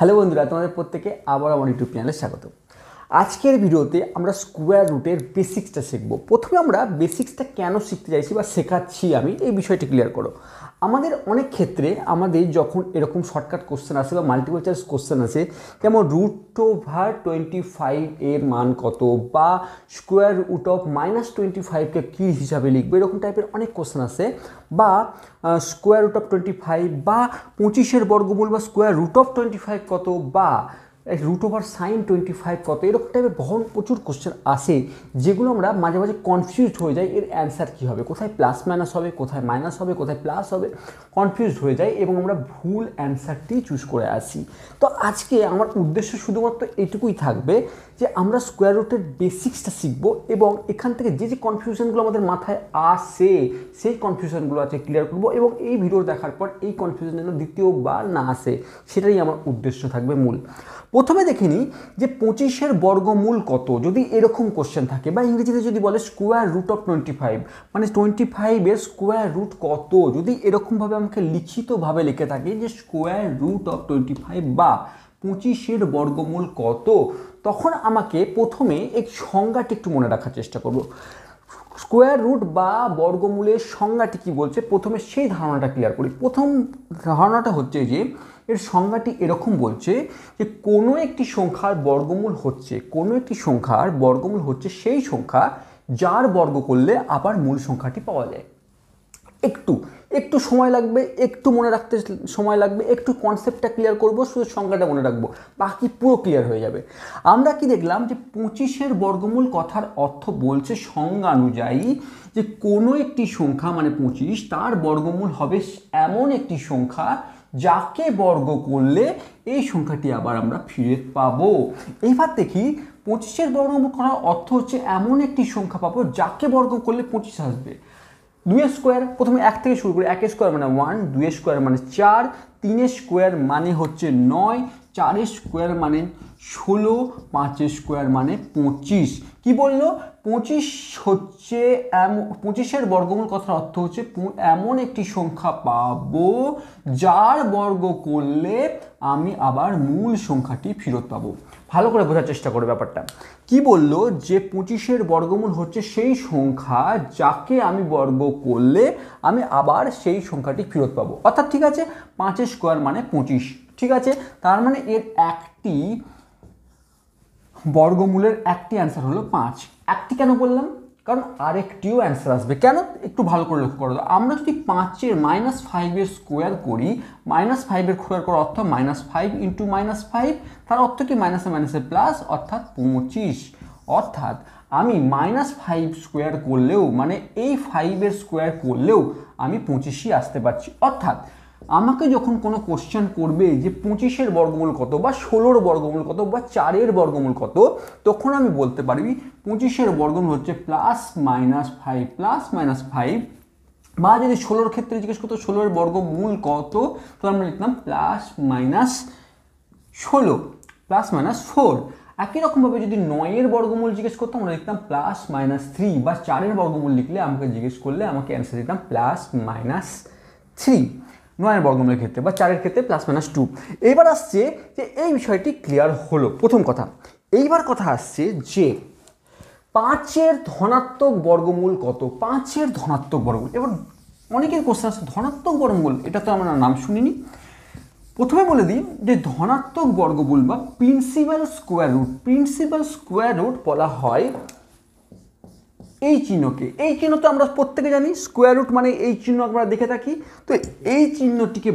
Hello বন্ধুরা, তোমাদের প্রত্যেকে আবার আমার ইউটিউব চ্যানেলে স্বাগত। আজকের ভিডিওতে আমরা স্কোয়ার রুটের বেসিক্সটা শিখব। প্রথমে আমরা বেসিক্সটা কেন শিখতে চাইছি বা শেখাচ্ছি আমি এই বিষয়টি ক্লিয়ার করো। আমাদের অনেক ক্ষেত্রে আমাদের যখন এরকম শর্টকাট কোশ্চেন আসে বা মাল্টিপল চয়েস কোশ্চেন আসে, যেমন √25 এর মান কত বা স্কোয়ার রুট অফ -25কে কী হিসাবে লিখবো, এরকম টাইপের অনেক কোশ্চেন আসে। বা স্কোয়ার রুট অফ 25 বা 25-এর বর্গমূল বা স্কোয়ার রুট অফ 25 কত বা √sin25 কত, এরকম টাইপের প্রচুর কোশ্চেন আসে, যেগুলো আমরা মাঝে মাঝে কনফিউজড হয়ে যাই এর অ্যান্সার কী হবে, কোথায় প্লাস মাইনাস হবে, কোথায় মাইনাস হবে, কোথায় প্লাস হবে, কনফিউজড হয়ে যায় এবং আমরা ভুল অ্যান্সারটি চুজ করে আসি। তো আজকে আমার উদ্দেশ্য শুধুমাত্র এটুকুই থাকবে যে আমরা স্কোয়ার রুটের বেসিক্সটা শিখবো এবং এখান থেকে যে যে কনফিউশনগুলো আমাদের মাথায় আসে সেই কনফিউশনগুলো আজকে ক্লিয়ার করবো এবং এই ভিডিও দেখার পর এই কনফিউশন যেন দ্বিতীয়বার না আসে, সেটাই আমার উদ্দেশ্য থাকবে মূল। প্রথমে দেখে নিই যে 25-এর বর্গমূল কত, যদি এরকম কোশ্চেন থাকে বা ইংরেজিতে যদি বলে স্কোয়ার রুট অফ 25 মানে 25-এর স্কোয়ার রুট কত, যদি এরকমভাবে আমাকে লিখিতভাবে লিখে থাকে যে স্কোয়ার রুট অফ 25 বা 25-এর বর্গমূল কত, তখন আমাকে প্রথমে এই সংজ্ঞাটি একটু মনে রাখার চেষ্টা করব। স্কোয়ার রুট বা বর্গমূলের সংজ্ঞাটি কী বলছে, প্রথমে সেই ধারণাটা ক্লিয়ার করি। প্রথম ধারণাটা হচ্ছে যে এর সংজ্ঞাটি এরকম বলছে যে কোনো একটি সংখ্যার বর্গমূল হচ্ছে সেই সংখ্যা যার বর্গ করলে আবার মূল সংখ্যাটি পাওয়া যায়। একটু সময় লাগবে, একটু মনে রাখতে সময় লাগবে, একটু কনসেপ্টটা ক্লিয়ার করব, শুধু সংখ্যাটা মনে রাখবো, বাকি পুরো ক্লিয়ার হয়ে যাবে। আমরা কি দেখলাম যে 25-এর বর্গমূল কথার অর্থ বলছে সংজ্ঞা অনুযায়ী যে কোনো একটি সংখ্যা মানে 25 তার বর্গমূল হবে এমন একটি সংখ্যা যাকে বর্গ করলে এই সংখ্যাটি আবার আমরা ফিরে পাবো। এইবার দেখি 25-এর বর্গমূল করার অর্থ হচ্ছে এমন একটি সংখ্যা পাবো যাকে বর্গ করলে 25 আসবে। 2-এর স্কোয়ার, প্রথমে 1 থেকে শুরু করি। 1-এর স্কোয়ার মানে 1, 2-এর স্কোয়ার মানে 4, 3-এর স্কোয়ার মানে হচ্ছে 9, 4-এর স্কোয়ার মানে 16, 5-এর স্কোয়ার মানে 25। কি বললো? 25 হচ্ছে 25-এর বর্গমূল কথার অর্থ হচ্ছে এমন একটি সংখ্যা পাবো যার বর্গ করলে আমি আবার মূল সংখ্যাটি ফেরত পাবো। ভালো করে বোঝার চেষ্টা করে ব্যাপারটা। কি বললো যে 25-এর বর্গমূল হচ্ছে সেই সংখ্যা যাকে আমি বর্গ করলে আমি আবার সেই সংখ্যাটি ফেরত পাবো। অর্থাৎ ঠিক আছে, 5-এর স্কোয়ার মানে 25, ঠিক আছে, তার মানে এর একটি বর্গমূলের একটি অ্যান্সার হলো 5। একটি কেন বললাম? কারণ আরেকটিও অ্যান্সার আসবে। কেন? একটু ভালো করে লক্ষ্য করো। আমরা যদি 5-এর -5-এর স্কোয়ার করি, -5-এর স্কোয়ার করার অর্থ -5 × -5, তার অর্থ কি মাইনাসে মাইনাসে প্লাস, অর্থাৎ 25। অর্থাৎ আমি -5 স্কোয়ার করলেও মানে এই 5-এর স্কোয়ার করলেও আমি 25ই আসতে পারছি। অর্থাৎ আমাকে যখন কোনো কোশ্চেন করবে যে 25-এর বর্গমূল কত বা 16-র বর্গমূল কত বা 4-এর বর্গমূল কত, তখন আমি বলতে পারবি 25-এর বর্গমূল হচ্ছে +−5 বা যদি 16-র ক্ষেত্রে জিজ্ঞেস করতো 16-এর বর্গমূল কত, তো আমরা লিখলাম +−16 একই রকমভাবে যদি 9-এর বর্গমূল জিজ্ঞেস করতো আমরা লিখতাম +−3 বা 4-এর বর্গমূল লিখলে আমাকে জিজ্ঞেস করলে আমাকে অ্যান্সার দিতাম +−3 9-এর বর্গমূলের ক্ষেত্রে বা 4-এর ক্ষেত্রে +−2। এইবার আসছে যে এই বিষয়টি ক্লিয়ার হলো প্রথম কথা। এইবার কথা আসছে যে 5-এর ধনাত্মক বর্গমূল কত, 5-এর ধনাত্মক বর্গমূল। এবার অনেকের কোশ্চেন আসছে ধনাত্মক বর্গমূল, এটা তো আমরা নাম শুনিনি। প্রথমে বলে দিই যে ধনাত্মক বর্গমূল বা প্রিন্সিপাল স্কোয়ার রুট বলা হয় এই চিহ্নকে। এই চিহ্ন তো আমরা প্রত্যেকে জানি, স্কোয়ার রুট মানে এই চিহ্ন আমরা দেখে থাকি। তো এই চিহ্নটিকে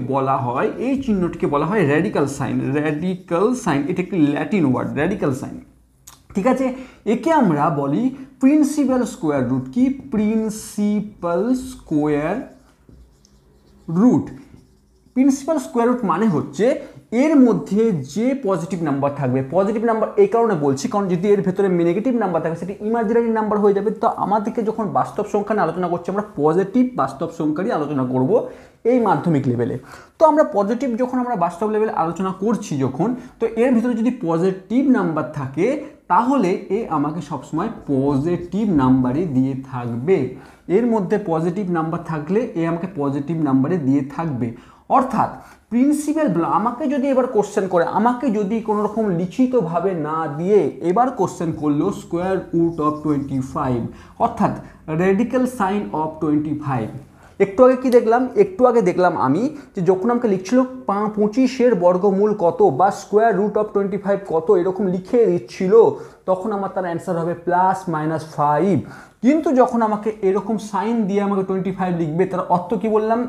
বলা হয় র্যাডিক্যাল সাইন। এটা একটি ল্যাটিন ওয়ার্ড, র্যাডিক্যাল সাইন, ঠিক আছে। একে আমরা বলি প্রিন্সিপাল স্কোয়ার রুট। কি? প্রিন্সিপাল স্কোয়ার রুট মানে হচ্ছে এর মধ্যে যে পজিটিভ নাম্বার থাকবে, পজিটিভ নাম্বার এই কারণে বলছি কারণ যদি এর ভেতরে নেগেটিভ নাম্বার থাকে সেটি ইমাজিনারি নাম্বার হয়ে যাবে। তো আমাদেরকে যখন বাস্তব সংখ্যা নিয়ে আলোচনা করছি আমরা পজিটিভ বাস্তব সংখ্যারই আলোচনা করব এই মাধ্যমিক লেভেলে। তো আমরা পজিটিভ যখন আমরা বাস্তব লেভেলে আলোচনা করছি যখন, তো এর ভিতরে যদি পজিটিভ নাম্বার থাকে তাহলে এ আমাকে সবসময় পজিটিভ নাম্বারই দিয়ে থাকবে। এর মধ্যে পজিটিভ নাম্বার থাকলে এ আমাকে পজিটিভ নাম্বারে দিয়ে থাকবে। অর্থাৎ প্রিন্সিপাল ভ্যালু আমাকে যদি এবার কোশ্চেন করে, আমাকে যদি কোনো রকম লিখিতভাবে না দিয়ে এবার কোশ্চেন করলো স্কোয়ার রুট অফ 25, অর্থাৎ রেডিক্যাল সাইন অফ 25। একটু আগে কি দেখলাম, একটু আগে দেখলাম আমি যে যখন আমাকে লিখছিল 25-এর বর্গমূল কত বা স্কোয়ার রুট অফ 25 কত এরকম লিখে দিচ্ছিল, তখন আমার তার অ্যান্সার হবে +-5। কিন্তু যখন আমাকে এরকম সাইন দিয়ে আমাকে 25 লিখবে, তার অর্থ কি বললাম,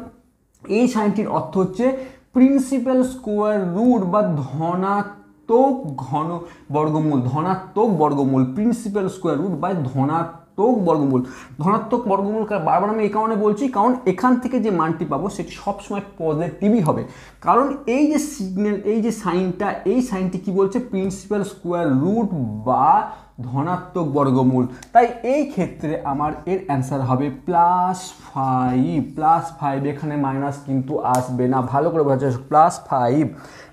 এই সাইনটির অর্থ হচ্ছে প্রিন্সিপাল স্কোয়ার রুট বা ধনাত্মক ঘন বর্গমূল, ধনাত্মক বর্গমূল, প্রিন্সিপাল স্কোয়ার রুট বা ধনাত্মক বর্গমূল। ধনাত্মক বর্গমূল বারবার আমি এই কারণে বলছি, কারণ এখান থেকে যে মানটি পাবো সেটি সবসময় পজিটিভই হবে, কারণ এই যে সিগন্যাল, এই যে সাইনটা, এই সাইনটি কি বলছে, প্রিন্সিপাল স্কোয়ার রুট বা ধনাত্মক বর্গমূল। তাই এই ক্ষেত্রে আমার এর অ্যান্সার হবে +5, এখানে মাইনাস কিন্তু আসবে না, ভালো করে বোঝা যাচ্ছে, +5।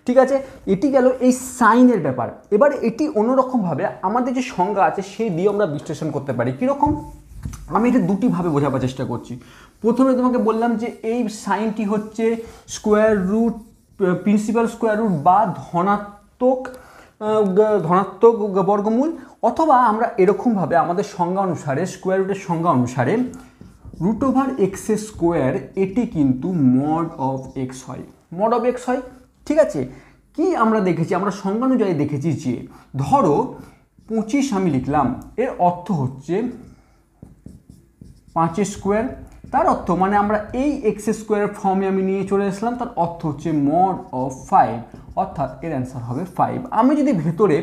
ঠিক আছে, এটি গেল এই সাইনের ব্যাপার। এবার এটি অন্যরকমভাবে আমাদের যে সংজ্ঞা আছে সেই দিয়ে আমরা বিশ্লেষণ করতে পারি। কীরকম, আমি এটা দুটিভাবে বোঝাবার চেষ্টা করছি। প্রথমে তোমাকে বললাম যে এই সাইনটি হচ্ছে square root, principal square root বা ধনাত্মক বর্গমূল, অথবা আমরা এরকমভাবে আমাদের সংজ্ঞা অনুসারে, স্কোয়ার রুটের সংজ্ঞা অনুসারে √x², এটি কিন্তু মড অফ এক্স হয়, মড অফ এক্স হয়। ঠিক আছে, কি আমরা দেখেছি, আমরা সংজ্ঞা অনুযায়ী দেখেছি যে ধরো 25 আমি লিখলাম, এর অর্থ হচ্ছে 5² তার অর্থ মানে আমরা এই x² ফর্মে আমি নিয়ে চলে আসলাম, তার অর্থ হচ্ছে মড অফ 5, অর্থাৎ এর অ্যান্সার হবে 5। আমি যদি ভেতরে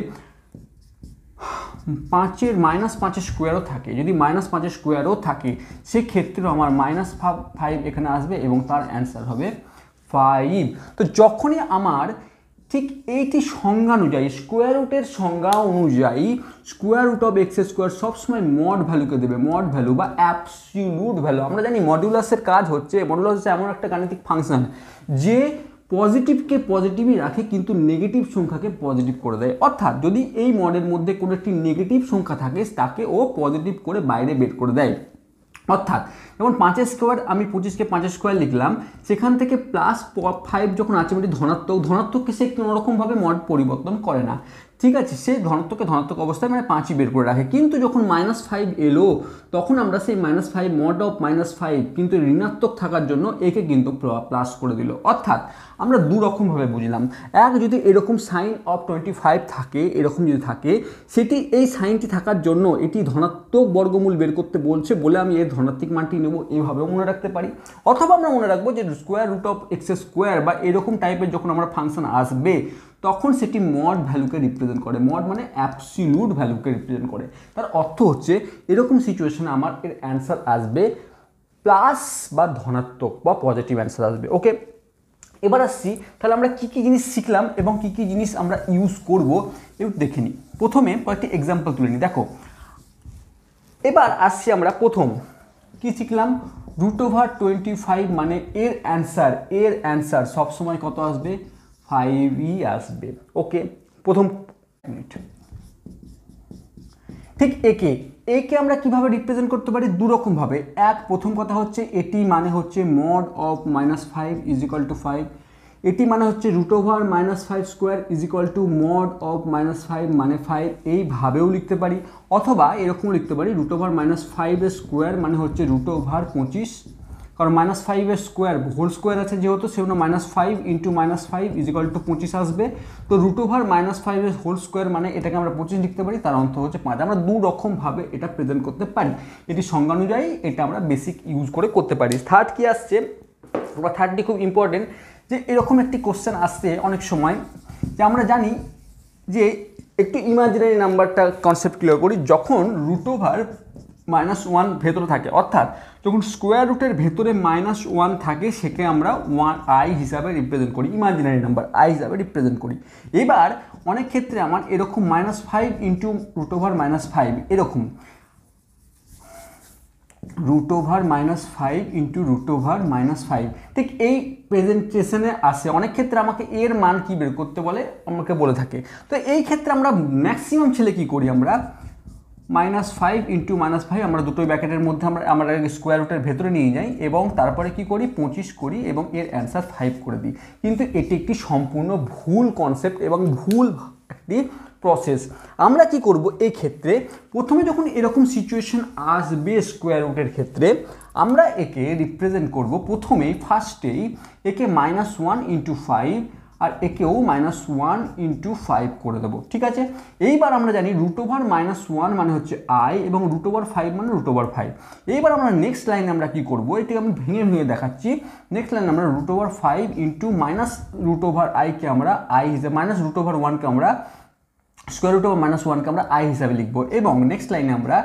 -5² থাকে, যদি -5² থাকে, সেক্ষেত্রেও আমার -5 এখানে আসবে এবং তার অ্যান্সার হবে 5। তো যখনই আমার ঠিক এইটি সংজ্ঞা অনুযায়ী, স্কোয়ার রুটের সংজ্ঞা অনুযায়ী স্কোয়ার রুট অফ x² সবসময় মড ভ্যালুকে দেবে, মড ভ্যালু বা অ্যাবসলিউট ভ্যালু। আমরা জানি মডুলাসের কাজ হচ্ছে, মডুলাস হচ্ছে এমন একটা গাণিতিক ফাংশন যে পজিটিভকে পজিটিভই রাখে কিন্তু নেগেটিভ সংখ্যাকে পজিটিভ করে দেয়। অর্থাৎ যদি এই মডের মধ্যে কোনো একটি নেগেটিভ সংখ্যা থাকে, তাকে ও পজিটিভ করে বাইরে বের করে দেয়। অর্থাৎ যেমন 5² আমি 25কে 5² লিখলাম, সেখান থেকে +5 যখন আছে মানে ধনাত্মককে সে কোনোরকমভাবে মড পরিবর্তন করে না। ঠিক আছে, সে ধনাত্মককে ধনাত্মক অবস্থায় মানে 5ই বের করে রাখে। কিন্তু যখন -5 এলো, তখন আমরা সেই -5 মড অফ -5 কিন্তু ঋণাত্মক থাকার জন্য একে কিন্তু প্লাস করে দিল। অর্থাৎ আমরা দুরকমভাবে বুঝলাম, এক যদি এরকম সাইন অফ 25 থাকে, এরকম যদি থাকে, সেটি এই সাইনটি থাকার জন্য এটি ধনাত্মক বর্গমূল বের করতে বলছে বলে আমি এর ধনাত্মক মানটি নেব, এইভাবেও মনে রাখতে পারি। অথবা আমরা মনে রাখবো যে স্কোয়ার রুট অফ x² বা এরকম টাইপের যখন আমরা ফাংশন আসবে, তখন সেটি মড ভ্যালুকে রিপ্রেজেন্ট করে, মড মানে অ্যাবসলিউট ভ্যালুকে রিপ্রেজেন্ট করে। তার অর্থ হচ্ছে এরকম সিচুয়েশনে আমার এর অ্যান্সার আসবে প্লাস বা ধনাত্মক বা পজিটিভ অ্যান্সার আসবে। ওকে, এবার আসছি তাহলে আমরা কী কী জিনিস শিখলাম এবং কী কী জিনিস আমরা ইউজ করব একটু দেখে নিই। প্রথমে কয়েকটি এক্সাম্পল তুলে নিই। দেখো, এবার আসছি আমরা প্রথম কি শিখলাম, √25 মানে এর অ্যান্সার সবসময় কত আসবে, 5ই আসবে। ওকে, প্রথম মিনিট। ঠিক একে আমরা কিভাবে রিপ্রেজেন্ট করতে পারি, দুরকমভাবে। প্রথম কথা হচ্ছে এটি মানে হচ্ছে মড অফ -5 = 5, এটি মানে হচ্ছে √5² মড অফ -5 মানে 5, এইভাবেও লিখতে পারি। অথবা এরকম লিখতে পারি √5² মানে হচ্ছে √25, কারণ -5² হোল স্কোয়ার আছে যেহেতু, সেজন্য -5 × -5 = 25 আসবে। তো √5² হোল স্কোয়ার মানে এটাকে আমরা 25 লিখতে পারি, তার অর্থ হচ্ছে 5। আমরা দু রকমভাবে এটা প্রেজেন্ট করতে পারি, এটি সংজ্ঞা অনুযায়ী এটা আমরা বেসিক ইউজ করে করতে পারি। থার্ড কি আসছে, বা থার্ডটি খুব ইম্পর্টেন্ট, যে এরকম একটি কোশ্চেন আসছে অনেক সময়, যে আমরা জানি যে একটু ইমাজিনারি নাম্বারটা কনসেপ্ট ক্লিয়ার করি। যখন √1 ভেতরে থাকে, অর্থাৎ যখন স্কোয়ার রুটের ভেতরে -1 থাকে, সেকে আমরা i হিসাবে রিপ্রেজেন্ট করি, ইমাজিনারি নাম্বার i হিসাবে রিপ্রেজেন্ট করি। এবার অনেক ক্ষেত্রে আমার এরকম -5 × √5 এরকম √5 × √5, ঠিক এই প্রেজেন্টেশনে আসে। অনেক ক্ষেত্রে আমাকে এর মান কি বের করতে বলে, আমাকে বলে থাকে। তো এই ক্ষেত্রে আমরা ম্যাক্সিমাম ছেলে কি করি, আমরা -5 ইন্টু -5 আমরা দুটোই ব্র্যাকেটের মধ্যে আমরা স্কোয়ার রুটের ভেতরে নিয়ে যাই এবং তারপরে কি করি 25 করি এবং এর অ্যান্সার 5 করে দিই। কিন্তু এটি একটি সম্পূর্ণ ভুল কনসেপ্ট এবং ভুল একটি প্রসেস। আমরা কি করব এই ক্ষেত্রে, প্রথমে যখন এরকম সিচুয়েশন আসবে স্কোয়ার রুটের ক্ষেত্রে, আমরা একে রিপ্রেজেন্ট করব প্রথমেই ফার্স্টেই একে -1 ইন্টু 5 আর একেও -1 ইন্টু 5 করে দেবো, ঠিক আছে। এইবার আমরা জানি √1 মানে হচ্ছে i এবং √5 মানে √5। এইবার আমরা নেক্সট লাইনে আমরা কি করব, এটাকে আমি ভেঙে ভেঙে দেখাচ্ছি। নেক্সট লাইনে আমরা √5 ইন্টু -√i কে আমরা i হিসেবে -√1 কে আমরা স্কোয়ার রুট অফ -1 কে আমরা i হিসাবে লিখবো এবং নেক্সট লাইনে আমরা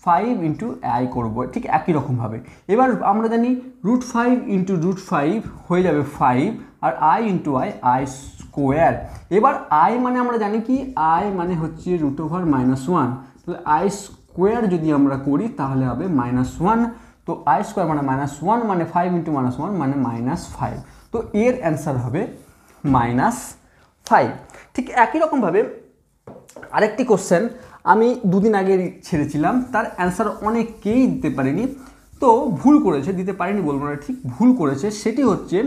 5 ইন্টু i করবো, ঠিক একই রকমভাবে। এবার আমরা জানি √5 ইন্টু √5 হয়ে যাবে 5 আর i ইন্টু i স্কোয়ার। এবার i মানে আমরা জানি কি, i মানে হচ্ছে √1, তাহলে i স্কোয়ার যদি আমরা করি তাহলে হবে -1। তো i স্কোয়ার মানে -1 মানে 5 ইন্টু -1 মানে -5। তো এর অ্যান্সার হবে -5। ঠিক একই রকমভাবে আরেকটি কোশ্চেন আমি দুদিন আগে ছেড়েছিলাম, তার অ্যান্সার অনেকেই দিতে পারেনি, তো ভুল করেছে, দিতে পারেনি বলবো না, ঠিক ভুল করেছে। সেটি হচ্ছে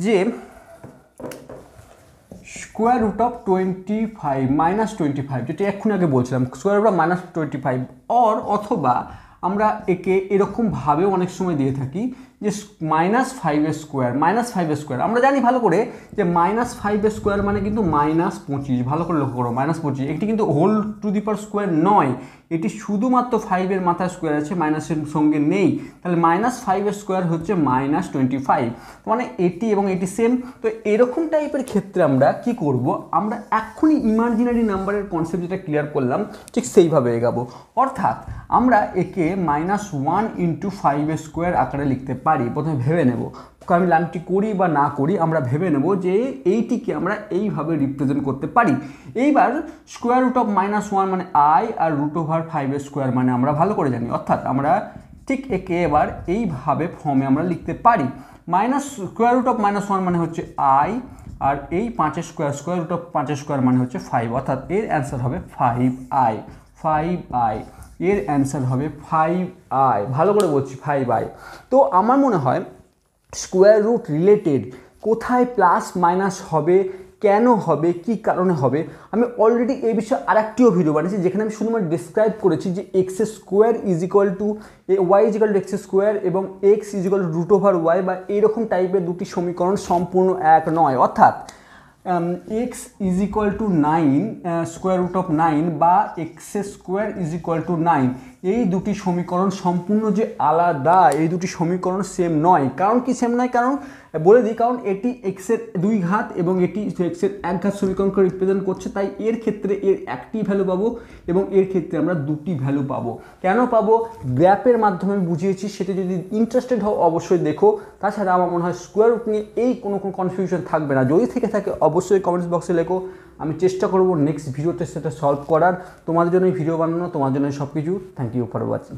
যে স্কোয়ার রুট অফ 25 -25, যেটা এক্ষুনি আগে বলছিলাম, স্কোয়ার রুট অফ -25 অথবা আমরা একে এরকমভাবেও অনেক সময় দিয়ে থাকি যে -5 স্কোয়ার। আমরা জানি ভালো করে যে -5 স্কোয়ার মানে কিন্তু -25, ভালো করে লক্ষ্য করো -25, এটি কিন্তু whole to the power square নয়, এটি শুধুমাত্র 5-এর মাথায় স্কোয়ার আছে, মাইনাসের সঙ্গে নেই, তাহলে -5 স্কোয়ার হচ্ছে -25, মানে এটি এবং এটি সেম। তো এরকম টাইপের ক্ষেত্রে আমরা কি করব, আমরা এক্ষুনি ইমাজিনারি নাম্বারের কনসেপ্ট যেটা ক্লিয়ার করলাম ঠিক সেইভাবে এগাবো। অর্থাৎ আমরা একে -1 ইন্টু 5 স্কোয়ার আকারে লিখতে পারি। প্রথমে ভেবে নেব, আমি লাইনটি করি বা না করি, আমরা ভেবে নেব যে এইটিকে আমরা এইভাবে রিপ্রেজেন্ট করতে পারি। এইবার স্কোয়ার রুট অফ -1 মানে i আর √5 স্কোয়ার মানে আমরা ভালো করে জানি, অর্থাৎ আমরা ঠিক একে এবার এইভাবে ফর্মে আমরা লিখতে পারি। স্কোয়ার রুট অফ -1 মানে হচ্ছে i আর এই 5 square, square root of 5 square মানে হচ্ছে 5, অর্থাৎ এর অ্যান্সার হবে 5i। এর অ্যান্সার হবে 5i, ভালো করে বলছি 5i। তো আমার মনে হয় স্কোয়ার রুট রিলেটেড কোথায় প্লাস মাইনাস হবে, কেন হবে, কি কারণে হবে, আমি অলরেডি এই বিষয়ে আরেকটিও ভিডিও বানিয়েছি যেখানে আমি শুধুমাত্র ডিসক্রাইব করেছি যে x square is equal two y is equal two x square এবং x is equal two √y বা এইরকম টাইপের দুটি সমীকরণ সম্পূর্ণ এক নয়। অর্থাৎ x is equal to 9 square root of 9 বা x square is equal to 9, এই দুটি সমীকরণ সম্পূর্ণ যে আলাদা, এই দুটি সমীকরণ সেম নয়। কারণ কি সেম নয়, কারণ বলে দিই, কারণ এটি এক্সের 2 ঘাত এবং এটি এক্সের 1 ঘাত সমীকরণকে রিপ্রেজেন্ট করছে, তাই এর ক্ষেত্রে এর একটি ভ্যালু পাবো এবং এর ক্ষেত্রে আমরা দুটি ভ্যালু পাবো। কেন পাবো, গ্র্যাপের মাধ্যমে আমি বুঝিয়েছি, সেটা যদি ইন্টারেস্টেড হও অবশ্যই দেখো। তাছাড়া আমার মনে হয় স্কোয়ার রুট নিয়ে এই কোনো কনফিউশন থাকবে না, যদি থেকে থাকে অবশ্যই কমেন্টস বক্সে লেখো, আমি চেষ্টা করব নেক্সট ভিডিওতে সেটা সলভ করার। তোমাদের জন্য ভিডিও বানানো, তোমার জন্য সব কিছু। Thank you for watching.